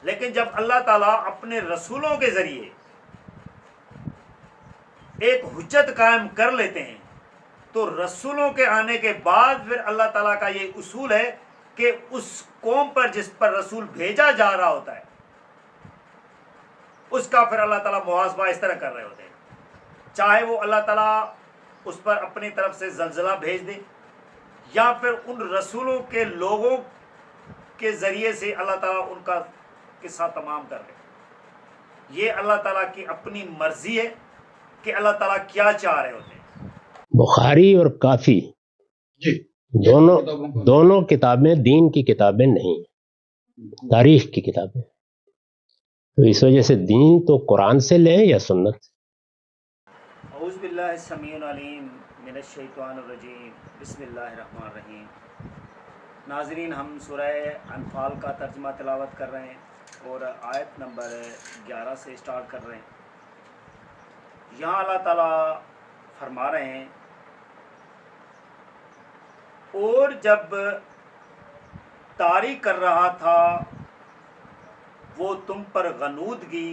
لیکن جب اللہ تعالیٰ اپنے رسولوں کے ذریعے ایک حجت قائم کر لیتے ہیں تو رسولوں کے آنے کے بعد پھر اللہ تعالیٰ کا یہ اصول ہے کہ اس قوم پر جس پر رسول بھیجا جا رہا ہوتا ہے اس کا پھر اللہ تعالیٰ محاسبہ اس طرح کر رہے ہوتے ہیں، چاہے وہ اللہ تعالیٰ اس پر اپنی طرف سے زلزلہ بھیج دے یا پھر ان رسولوں کے لوگوں کے ذریعے سے اللہ تعالیٰ ان کا قصہ تمام کر لے۔ یہ اللہ تعالیٰ کی اپنی مرضی ہے کہ اللہ تعالیٰ کیا چاہ رہے ہوتے ہیں۔ بخاری اور کافی جی دونوں کتابیں دین کی کتابیں نہیں، تاریخ کی کتابیں، تو اس وجہ سے دین تو قرآن سے لیں یا سنت سے۔ اعوذ باللہ السمیع العلیم من الشیطان الرجیم، بسم اللہ الرحمن الرحیم۔ ناظرین، ہم سورہ انفال کا ترجمہ تلاوت کر رہے ہیں اور آیت نمبر 11 سے سٹارٹ کر رہے ہیں۔ یہاں اللہ تعالیٰ فرما رہے ہیں، اور جب طاری کر رہا تھا وہ تم پر غنودگی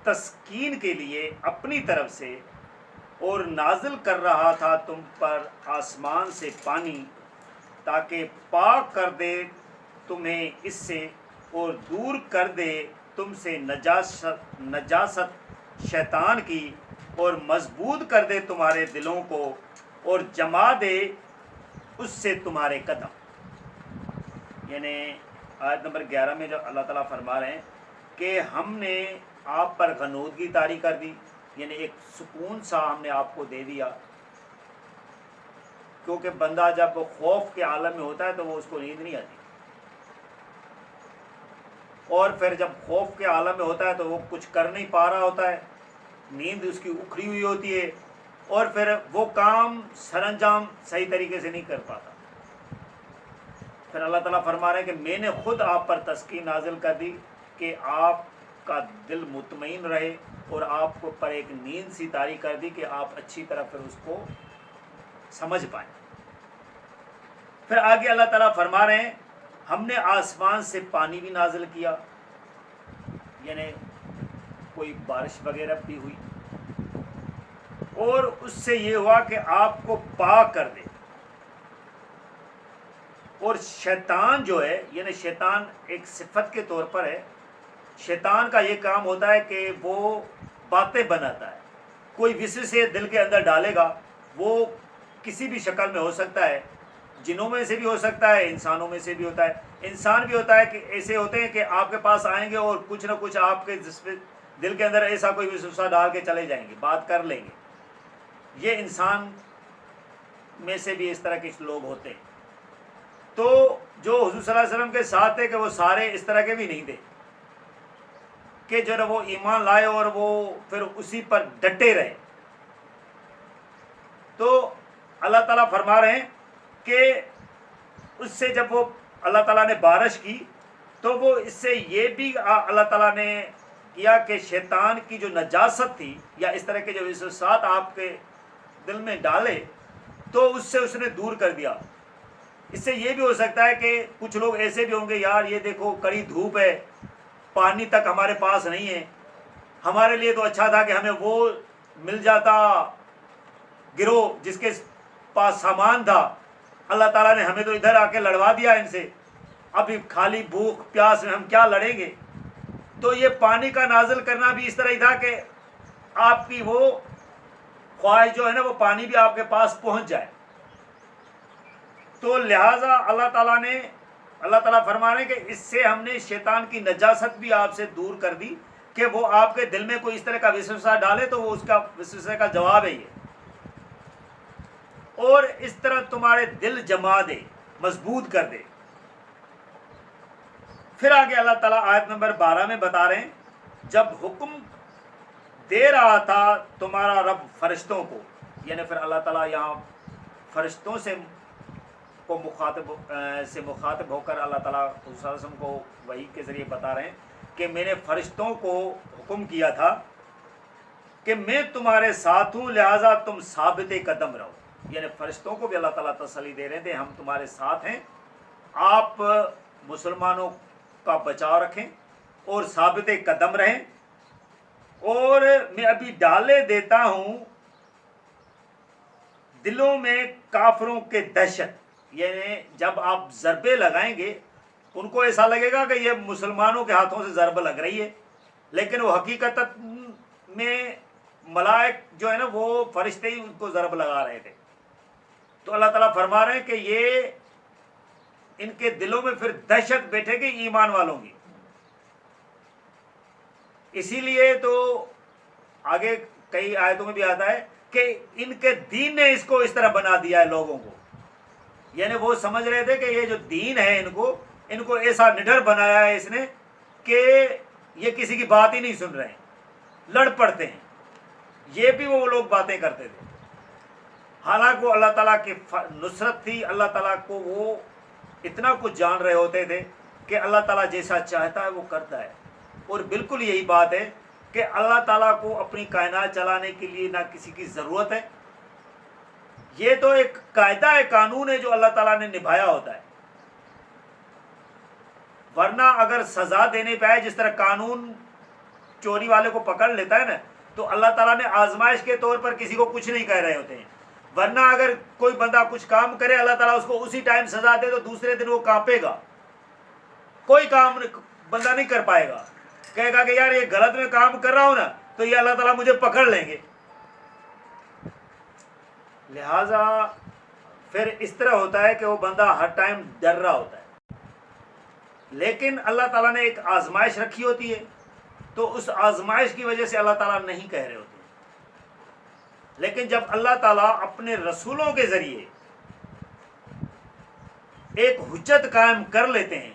تسکین کے لیے اپنی طرف سے، اور نازل کر رہا تھا تم پر آسمان سے پانی تاکہ پاک کر دے تمہیں اس سے اور دور کر دے تم سے نجاست شیطان کی، اور مضبوط کر دے تمہارے دلوں کو اور جما دے اس سے تمہارے قدم۔ یعنی آیت نمبر 11 میں جو اللہ تعالیٰ فرما رہے ہیں کہ ہم نے آپ پر غنودگی طاری کر دی، یعنی ایک سکون سا ہم نے آپ کو دے دیا، کیونکہ بندہ جب خوف کے عالم میں ہوتا ہے تو وہ اس کو نیند نہیں آتی، اور پھر جب خوف کے عالم میں ہوتا ہے تو وہ کچھ کر نہیں پا رہا ہوتا ہے، نیند اس کی اکھڑی ہوئی ہوتی ہے، اور پھر وہ کام سر انجام صحیح طریقے سے نہیں کر پاتا۔ پھر اللہ تعالیٰ فرما رہے ہیں کہ میں نے خود آپ پر تسکین نازل کر دی کہ آپ کا دل مطمئن رہے، اور آپ کو پر ایک نیند سی طاری کر دی کہ آپ اچھی طرح پھر اس کو سمجھ پائیں۔ پھر آگے اللہ تعالیٰ فرما رہے ہیں ہم نے آسمان سے پانی بھی نازل کیا، یعنی کوئی بارش وغیرہ بھی ہوئی، اور اس سے یہ ہوا کہ آپ کو پاک کر دے۔ اور شیطان جو ہے، یعنی شیطان ایک صفت کے طور پر ہے، شیطان کا یہ کام ہوتا ہے کہ وہ باتیں بناتا ہے، کوئی وسوسے دل کے اندر ڈالے گا، وہ کسی بھی شکل میں ہو سکتا ہے، جنوں میں سے بھی ہو سکتا ہے، انسانوں میں سے بھی ہوتا ہے۔ انسان بھی ہوتا ہے کہ ایسے ہوتے ہیں کہ آپ کے پاس آئیں گے اور کچھ نہ کچھ آپ کے دل کے اندر ایسا کوئی وسوسہ ڈال کے چلے جائیں گے، بات کر لیں گے۔ یہ انسان میں سے بھی اس طرح کے لوگ ہوتے ہیں۔ تو جو حضور صلی اللہ علیہ وسلم کے ساتھ تھے کہ وہ سارے اس طرح کے بھی نہیں تھے کہ جو وہ ایمان لائے اور وہ پھر اسی پر ڈٹے رہے۔ تو اللہ تعالیٰ فرما رہے ہیں کہ اس سے جب وہ اللہ تعالیٰ نے بارش کی تو وہ اس سے یہ بھی اللہ تعالیٰ نے کیا کہ شیطان کی جو نجاست تھی یا اس طرح کے جو وسوسات آپ کے دل میں ڈالے تو اس سے اس نے دور کر دیا۔ اس سے یہ بھی ہو سکتا ہے کہ کچھ لوگ ایسے بھی ہوں گے، یار یہ دیکھو کڑی دھوپ ہے، پانی تک ہمارے پاس نہیں ہے، ہمارے لیے تو اچھا تھا کہ ہمیں وہ مل جاتا گروہ جس کے پاس سامان تھا، اللہ تعالیٰ نے ہمیں تو ادھر آ کے لڑوا دیا ان سے، ابھی خالی بھوک پیاس میں ہم کیا لڑیں گے۔ تو یہ پانی کا نازل کرنا بھی اس طرح ہی تھا کہ آپ کی وہ خواہش جو ہے نا وہ پانی بھی آپ کے پاس پہنچ جائے۔ تو لہٰذا اللہ تعالیٰ فرما رہے ہیں کہ اس سے ہم نے شیطان کی نجاست بھی آپ سے دور کر دی کہ وہ آپ کے دل میں کوئی اس طرح کا وسوسہ ڈالے تو وہ اس کا وسوسے کا جواب ہے یہ، اور اس طرح تمہارے دل جما دے، مضبوط کر دے۔ پھر آگے اللہ تعالیٰ آیت نمبر 12 میں بتا رہے ہیں جب حکم دے رہا تھا تمہارا رب فرشتوں کو، یعنی پھر اللہ تعالیٰ یہاں فرشتوں سے مخاطب ہو کر اللہ تعالیٰ صلی اللہ علیہ وسلم کو وحی کے ذریعے بتا رہے ہیں کہ میں نے فرشتوں کو حکم کیا تھا کہ میں تمہارے ساتھ ہوں، لہٰذا تم ثابت قدم رہو۔ یعنی فرشتوں کو بھی اللہ تعالیٰ تسلی دے رہے تھے ہم تمہارے ساتھ ہیں، آپ مسلمانوں کا بچاؤ رکھیں اور ثابت قدم رہیں. اور میں ابھی ڈالے دیتا ہوں دلوں میں کافروں کے دہشت. یعنی جب آپ ضربے لگائیں گے ان کو ایسا لگے گا کہ یہ مسلمانوں کے ہاتھوں سے ضرب لگ رہی ہے، لیکن وہ حقیقت میں ملائک جو ہے نا وہ فرشتے ہی ان کو ضرب لگا رہے تھے. تو اللہ تعالیٰ فرما رہے ہیں کہ یہ ان کے دلوں میں پھر دہشت بیٹھے گی ایمان والوں کی. اسی لیے تو آگے کئی آیتوں میں بھی آتا ہے کہ ان کے دین نے اس کو اس طرح بنا دیا ہے لوگوں کو. یعنی وہ سمجھ رہے تھے کہ یہ جو دین ہے ان کو ایسا نڈر بنایا ہے اس نے کہ یہ کسی کی بات ہی نہیں سن رہے ہیں، لڑ پڑتے ہیں. یہ بھی وہ لوگ باتیں کرتے تھے، حالانکہ وہ اللہ تعالیٰ کی نصرت تھی. اللہ تعالیٰ کو وہ اتنا کچھ جان رہے ہوتے تھے کہ اللہ تعالیٰ جیسا چاہتا ہے وہ کرتا ہے. اور بالکل یہی بات ہے کہ اللہ تعالیٰ کو اپنی کائنات چلانے کے لیے نہ کسی کی ضرورت ہے. یہ تو ایک قاعدہ ہے، قانون ہے جو اللہ تعالیٰ نے نبھایا ہوتا ہے. ورنہ اگر سزا دینے پہ آئے، جس طرح قانون چوری والے کو پکڑ لیتا ہے نا، تو اللہ تعالیٰ نے آزمائش کے طور پر کسی کو کچھ نہیں کہہ رہے ہوتے ہیں. ورنہ اگر کوئی بندہ کچھ کام کرے، اللہ تعالیٰ اس کو اسی ٹائم سزا دے تو دوسرے دن وہ کانپے گا، کوئی کام بندہ نہیں کر پائے گا. کہے گا کہ یار یہ غلط میں کام کر رہا ہوں نا تو یہ اللہ تعالیٰ مجھے پکڑ لیں گے. لہذا پھر اس طرح ہوتا ہے کہ وہ بندہ ہر ٹائم ڈر رہا ہوتا ہے. لیکن اللہ تعالیٰ نے ایک آزمائش رکھی ہوتی ہے، تو اس آزمائش کی وجہ سے اللہ تعالیٰ نہیں کہہ رہے ہوتے. لیکن جب اللہ تعالیٰ اپنے رسولوں کے ذریعے ایک حجت قائم کر لیتے ہیں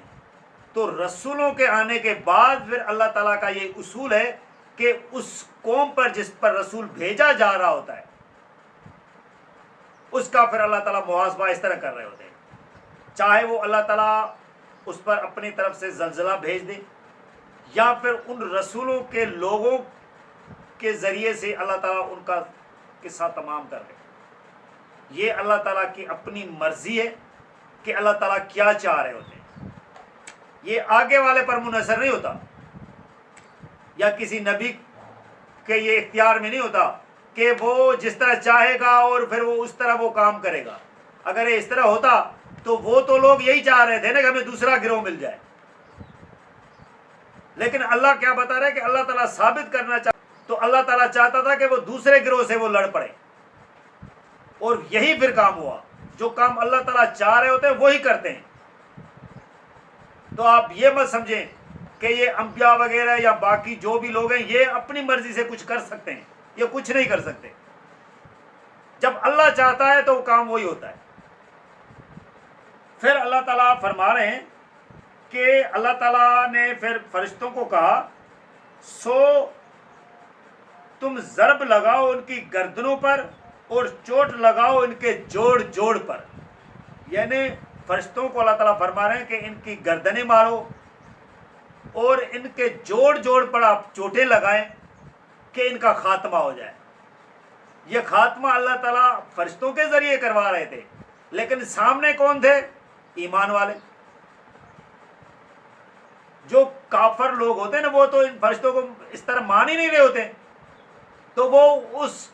تو رسولوں کے آنے کے بعد پھر اللہ تعالیٰ کا یہ اصول ہے کہ اس قوم پر جس پر رسول بھیجا جا رہا ہوتا ہے اس کا پھر اللہ تعالیٰ محاسبہ اس طرح کر رہے ہوتے ہیں. چاہے وہ اللہ تعالیٰ اس پر اپنی طرف سے زلزلہ بھیج دے، یا پھر ان رسولوں کے لوگوں کے ذریعے سے اللہ تعالیٰ ان کا قصہ تمام کر دے. یہ اللہ تعالیٰ کی اپنی مرضی ہے کہ اللہ تعالیٰ کیا چاہ رہے ہوتے ہیں. یہ آگے والے پر منحصر نہیں ہوتا، یا کسی نبی کے یہ اختیار میں نہیں ہوتا کہ وہ جس طرح چاہے گا اور پھر وہ اس طرح وہ کام کرے گا. اگر یہ اس طرح ہوتا تو وہ تو لوگ یہی چاہ رہے تھے نا کہ ہمیں دوسرا گروہ مل جائے. لیکن اللہ کیا بتا رہا ہے کہ اللہ تعالیٰ ثابت کرنا چاہتا، تو اللہ تعالیٰ چاہتا تھا کہ وہ دوسرے گروہ سے وہ لڑ پڑے. اور یہی پھر کام ہوا. جو کام اللہ تعالیٰ چاہ رہے ہوتے ہیں وہی کرتے ہیں. تو آپ یہ مت سمجھیں کہ یہ انبیاء وغیرہ یا باقی جو بھی لوگ ہیں یہ اپنی مرضی سے کچھ کر سکتے ہیں. یہ کچھ نہیں کر سکتے. جب اللہ چاہتا ہے تو وہ کام وہی ہوتا ہے. پھر اللہ تعالیٰ فرما رہے ہیں کہ اللہ تعالیٰ نے پھر فرشتوں کو کہا سو تم ضرب لگاؤ ان کی گردنوں پر اور چوٹ لگاؤ ان کے جوڑ جوڑ پر. یعنی فرشتوں کو اللہ تعالیٰ فرما رہے ہیں کہ ان کی گردنیں مارو اور ان کے جوڑ جوڑ پر آپ چوٹیں لگائیں کہ ان کا خاتمہ ہو جائے. یہ خاتمہ اللہ تعالیٰ فرشتوں کے ذریعے کروا رہے تھے، لیکن سامنے کون تھے؟ ایمان والے. جو کافر لوگ ہوتے ہیں نا وہ تو ان فرشتوں کو اس طرح مان ہی نہیں رہے ہوتے. تو وہ اس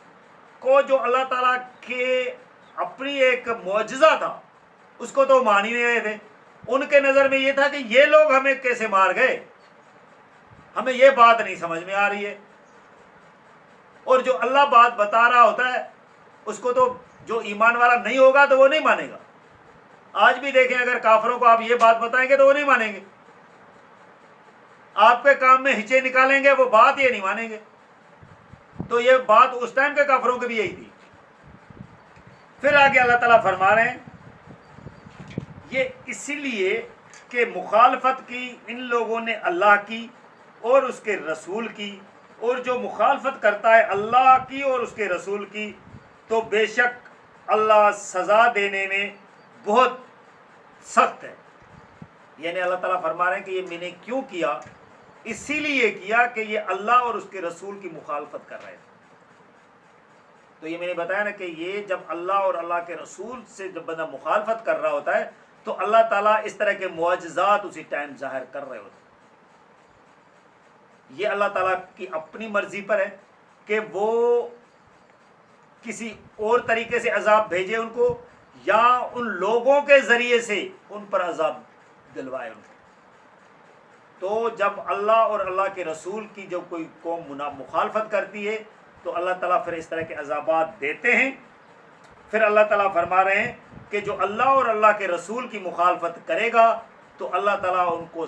کو جو اللہ تعالیٰ کے اپنی ایک معجزہ تھا اس کو تو مان ہی نہیں رہے تھے. ان کے نظر میں یہ تھا کہ یہ لوگ ہمیں کیسے مار گئے، ہمیں یہ بات نہیں سمجھ میں آ رہی ہے. اور جو اللہ بات بتا رہا ہوتا ہے اس کو تو جو ایمان والا نہیں ہوگا تو وہ نہیں مانے گا. آج بھی دیکھیں اگر کافروں کو آپ یہ بات بتائیں گے تو وہ نہیں مانیں گے. آپ کے کام میں ہچے نکالیں گے وہ بات یہ نہیں مانیں گے. تو یہ بات اس ٹائم کے کافروں کی بھی یہی تھی. پھر آگے اللہ تعالیٰ فرما رہے ہیں یہ اسی لیے کہ مخالفت کی ان لوگوں نے اللہ کی اور اس کے رسول کی، اور جو مخالفت کرتا ہے اللہ کی اور اس کے رسول کی تو بے شک اللہ سزا دینے میں بہت سخت ہے. یعنی اللہ تعالیٰ فرما رہے ہیں کہ یہ میں نے کیوں کیا؟ اسی لیے کیا کہ یہ اللہ اور اس کے رسول کی مخالفت کر رہے تھے. تو یہ میں نے بتایا نا کہ یہ جب اللہ اور اللہ کے رسول سے جب بندہ مخالفت کر رہا ہوتا ہے تو اللہ تعالیٰ اس طرح کے معجزات اسی ٹائم ظاہر کر رہے ہوتے ہیں. یہ اللہ تعالیٰ کی اپنی مرضی پر ہے کہ وہ کسی اور طریقے سے عذاب بھیجے ان کو، یا ان لوگوں کے ذریعے سے ان پر عذاب دلوائے ان کو۔ تو جب اللہ اور اللہ کے رسول کی جب کوئی قوم مخالفت کرتی ہے تو اللہ تعالیٰ پھر اس طرح کے عذابات دیتے ہیں۔ پھر اللہ تعالیٰ فرما رہے ہیں کہ جو اللہ اور اللہ کے رسول کی مخالفت کرے گا تو اللہ تعالیٰ ان کو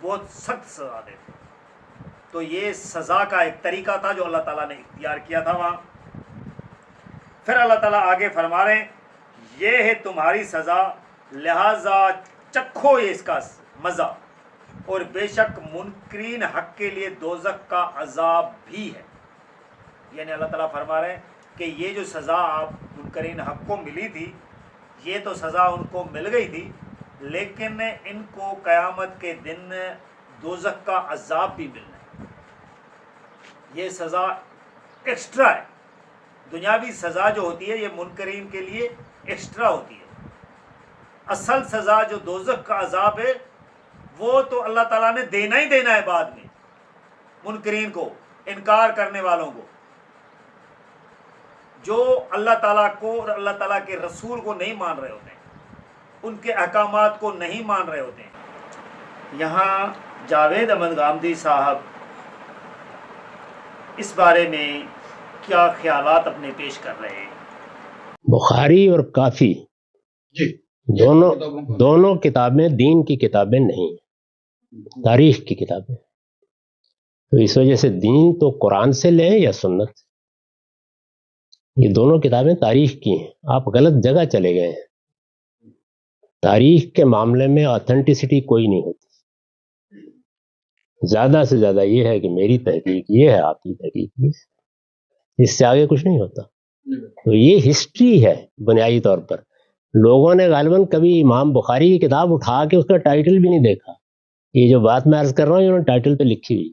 بہت سخت سزا دیتے ہیں۔ تو یہ سزا کا ایک طریقہ تھا جو اللہ تعالیٰ نے اختیار کیا تھا وہاں۔ پھر اللہ تعالیٰ آگے فرما رہے ہیں یہ ہے تمہاری سزا، لہذا چکھو اس کا مزہ، اور بے شک منکرین حق کے لیے دوزخ کا عذاب بھی ہے۔ یعنی اللہ تعالیٰ فرما رہے ہیں کہ یہ جو سزا آپ منکرین حق کو ملی تھی، یہ تو سزا ان کو مل گئی تھی، لیکن ان کو قیامت کے دن دوزخ کا عذاب بھی ملنا ہے۔ یہ سزا ایکسٹرا ہے۔ دنیاوی سزا جو ہوتی ہے یہ منکرین کے لیے ایکسٹرا ہوتی ہے۔ اصل سزا جو دوزخ کا عذاب ہے وہ تو اللہ تعالیٰ نے دینا ہی دینا ہے بعد میں منکرین کو، انکار کرنے والوں کو، جو اللہ تعالیٰ کو اور اللہ تعالیٰ کے رسول کو نہیں مان رہے ہوتے ہیں، ان کے احکامات کو نہیں مان رہے ہوتے ہیں۔ یہاں جاوید احمد غامدی صاحب اس بارے میں کیا خیالات اپنے پیش کر رہے ہیں؟ بخاری اور کافی جی دونوں کتابیں دین کی کتابیں نہیں، تاریخ کی کتابیں۔ تو اس وجہ سے دین تو قرآن سے لیں یا سنت سے، یہ دونوں کتابیں تاریخ کی ہیں۔ آپ غلط جگہ چلے گئے ہیں۔ تاریخ کے معاملے میں آتھینٹسٹی کوئی نہیں ہوتی۔ زیادہ سے زیادہ یہ ہے کہ میری تحقیق یہ ہے، آپ کی تحقیق یہ ہے، اس سے آگے کچھ نہیں ہوتا۔ تو یہ ہسٹری ہے بنیادی طور پر۔ لوگوں نے غالباً کبھی امام بخاری کی کتاب اٹھا کے اس کا ٹائٹل بھی نہیں دیکھا۔ یہ جو بات میں عرض کر رہا ہوں انہوں نے ٹائٹل پہ لکھی ہوئی،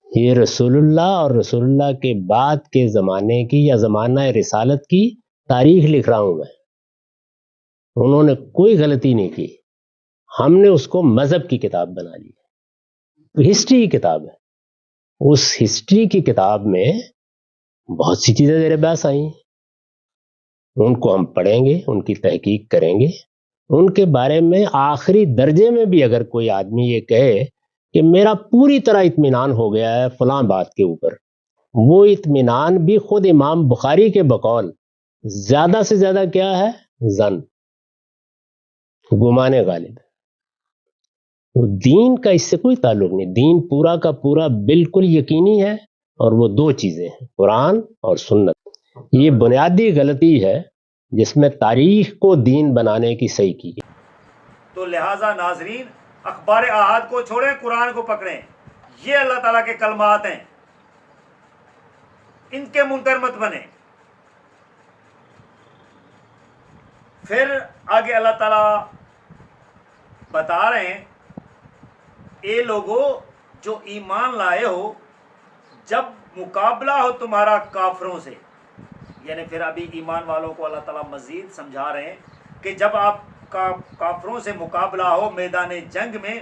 یہ رسول اللہ اور رسول اللہ کے بعد کے زمانے کی یا زمانہ رسالت کی تاریخ لکھ رہا ہوں میں۔ انہوں نے کوئی غلطی نہیں کی، ہم نے اس کو مذہب کی کتاب بنا لی۔ تو ہسٹری کی کتاب ہے، اس ہسٹری کی کتاب میں بہت سی چیزیں زیر بحث آئی ہیں، ان کو ہم پڑھیں گے، ان کی تحقیق کریں گے۔ ان کے بارے میں آخری درجے میں بھی اگر کوئی آدمی یہ کہے کہ میرا پوری طرح اطمینان ہو گیا ہے فلاں بات کے اوپر، وہ اطمینان بھی خود امام بخاری کے بقول زیادہ سے زیادہ کیا ہے؟ ظن، گمان غالب۔ تو دین کا اس سے کوئی تعلق نہیں۔ دین پورا کا پورا بالکل یقینی ہے، اور وہ دو چیزیں ہیں، قرآن اور سنت۔ یہ بنیادی غلطی ہے جس میں تاریخ کو دین بنانے کی صحیح کی گئی۔ تو لہٰذا ناظرین، اخبار احاد کو چھوڑیں، قرآن کو پکڑیں۔ یہ اللہ تعالیٰ کے کلمات ہیں، ان کے منکر مت بنیں۔ پھر آگے اللہ تعالیٰ بتا رہے ہیں اے لوگو جو ایمان لائے ہو، جب مقابلہ ہو تمہارا کافروں سے، یعنی پھر ابھی ایمان والوں کو اللہ تعالیٰ مزید سمجھا رہے ہیں کہ جب آپ کا کافروں سے مقابلہ ہو میدان جنگ میں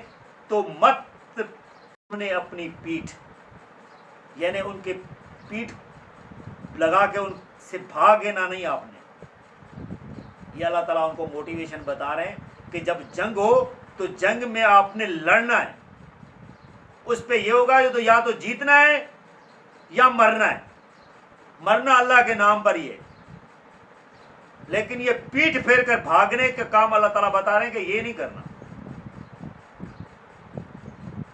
تو مت نے اپنی پیٹھ، یعنی ان کے پیٹھ لگا کے ان سے بھاگے نہ، نہیں آپ نے۔ یہ اللہ تعالیٰ ان کو موٹیویشن بتا رہے ہیں کہ جب جنگ ہو تو جنگ میں آپ نے لڑنا ہے، اس پہ یہ ہوگا تو یا تو جیتنا ہے یا مرنا ہے۔ مرنا اللہ کے نام پر ہی ہے، لیکن یہ پیٹھ پھیر کر بھاگنے کا کام اللہ تعالیٰ بتا رہے ہیں کہ یہ نہیں کرنا۔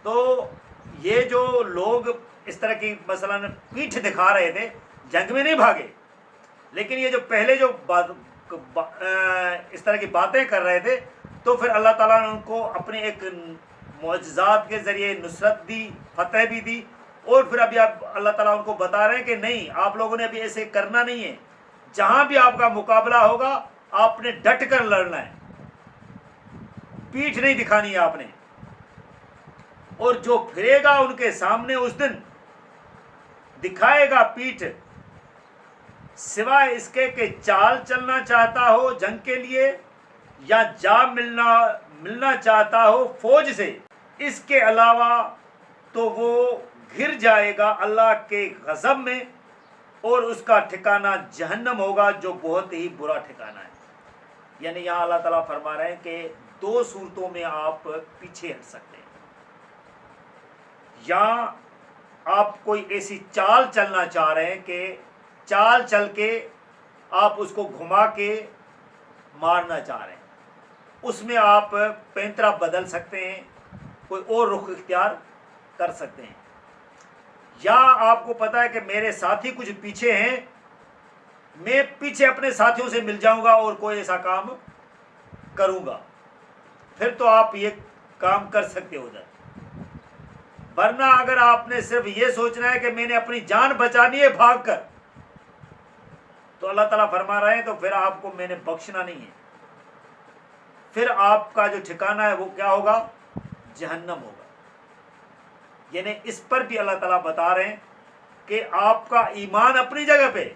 تو یہ جو لوگ اس طرح کی مثلا پیٹھ دکھا رہے تھے، جنگ میں نہیں بھاگے، لیکن یہ جو پہلے جو اس طرح کی باتیں کر رہے تھے، تو پھر اللہ تعالیٰ نے ان کو اپنے ایک معجزات کے ذریعے نصرت دی، فتح بھی دی، اور پھر ابھی آپ اللہ تعالیٰ ان کو بتا رہے ہیں کہ نہیں، آپ لوگوں نے ابھی ایسے کرنا نہیں ہے، جہاں بھی آپ کا مقابلہ ہوگا آپ نے ڈٹ کر لڑنا ہے، پیٹھ نہیں دکھانی ہے آپ نے۔ اور جو پھرے گا ان کے سامنے اس دن دکھائے گا پیٹھ، سوائے اس کے کہ چال چلنا چاہتا ہو جنگ کے لیے یا جا ملنا چاہتا ہو فوج سے، اس کے علاوہ تو وہ گر جائے گا اللہ کے غضب میں، اور اس کا ٹھکانہ جہنم ہوگا جو بہت ہی برا ٹھکانہ ہے۔ یعنی یہاں اللہ تعالیٰ فرما رہے ہیں کہ دو صورتوں میں آپ پیچھے ہٹ سکتے ہیں، یا آپ کوئی ایسی چال چلنا چاہ رہے ہیں کہ چال چل کے آپ اس کو گھما کے مارنا چاہ رہے ہیں، اس میں آپ پینترا بدل سکتے ہیں، کوئی اور رخ اختیار کر سکتے ہیں، یا آپ کو پتا ہے کہ میرے ساتھی کچھ پیچھے ہیں، میں پیچھے اپنے ساتھیوں سے مل جاؤں گا اور کوئی ایسا کام کروں گا، پھر تو آپ یہ کام کر سکتے ہو ادھر۔ ورنہ اگر آپ نے صرف یہ سوچنا ہے کہ میں نے اپنی جان بچانی ہے بھاگ کر، تو اللہ تعالیٰ فرما رہے ہیں تو پھر آپ کو میں نے بخشنا نہیں ہے، پھر آپ کا جو ٹھکانہ ہے وہ کیا ہوگا؟ جہنم ہوگا۔ یعنی اس پر بھی اللہ تعالیٰ بتا رہے ہیں کہ آپ کا ایمان اپنی جگہ پہ،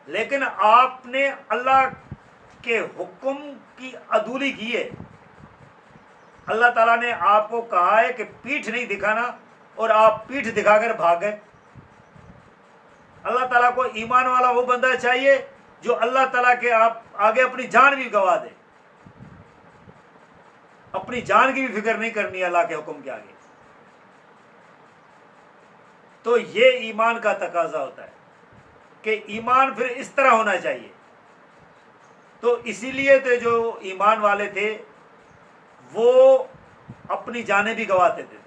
لیکن آپ نے اللہ کے حکم کی عدولی کی ہے۔ اللہ تعالیٰ نے آپ کو کہا ہے کہ پیٹھ نہیں دکھانا، اور آپ پیٹھ دکھا کر بھاگ گئے۔ اللہ تعالیٰ کو ایمان والا وہ بندہ چاہیے جو اللہ تعالیٰ کے آپ آگے اپنی جان بھی گوا دے، اپنی جان کی بھی فکر نہیں کرنی ہے اللہ کے حکم کے آگے۔ تو یہ ایمان کا تقاضا ہوتا ہے کہ ایمان پھر اس طرح ہونا چاہیے۔ تو اسی لیے تو جو ایمان والے تھے وہ اپنی جانیں بھی گواتے تھے،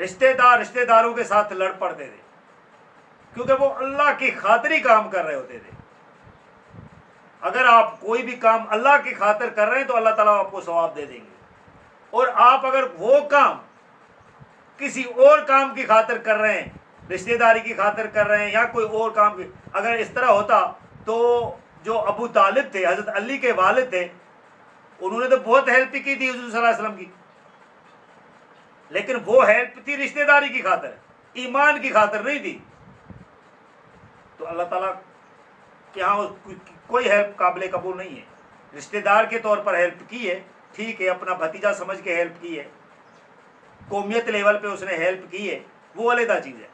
رشتہ داروں کے ساتھ لڑ پڑتے تھے، کیونکہ وہ اللہ کی خاطر ہی کام کر رہے ہوتے تھے۔ اگر آپ کوئی بھی کام اللہ کی خاطر کر رہے ہیں تو اللہ تعالیٰ آپ کو ثواب دے دیں گے، اور آپ اگر وہ کام کسی اور کام کی خاطر کر رہے ہیں، رشتہ داری کی خاطر کر رہے ہیں یا کوئی اور کام کی، اگر اس طرح ہوتا تو جو ابو طالب تھے، حضرت علی کے والد تھے، انہوں نے تو بہت ہیلپ کی تھی حضور صلی اللہ علیہ وسلم کی، لیکن وہ ہیلپ تھی رشتہ داری کی خاطر، ایمان کی خاطر نہیں تھی۔ تو اللہ تعالیٰ کے یہاں کوئی ہیلپ قابل قبول نہیں ہے۔ رشتہ دار کے طور پر ہیلپ کی ہے، ٹھیک ہے، اپنا بھتیجا سمجھ کے ہیلپ کی ہے، قومیت لیول پہ اس نے ہیلپ کی ہے، وہ علیحدہ چیز ہے،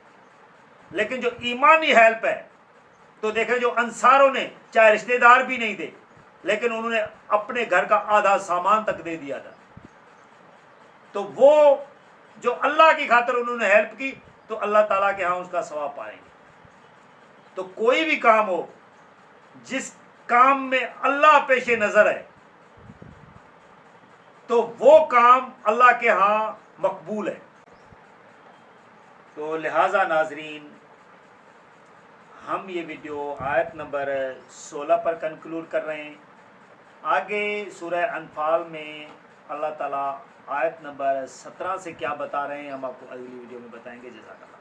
لیکن جو ایمانی ہیلپ ہے تو دیکھیں جو انصاروں نے، چاہے رشتہ دار بھی نہیں تھے لیکن انہوں نے اپنے گھر کا آدھا سامان تک دے دیا تھا، تو وہ جو اللہ کی خاطر انہوں نے ہیلپ کی تو اللہ تعالیٰ کے ہاں اس کا ثواب پائیں گے۔ تو کوئی بھی کام ہو جس کام میں اللہ پیش نظر ہے تو وہ کام اللہ کے ہاں مقبول ہے۔ تو لہٰذا ناظرین، ہم یہ ویڈیو آیت نمبر 16 پر کنکلوڈ کر رہے ہیں۔ آگے سورہ انفال میں اللہ تعالیٰ آیت نمبر 17 سے کیا بتا رہے ہیں ہم آپ کو اگلی ویڈیو میں بتائیں گے۔ جزاک اللہ۔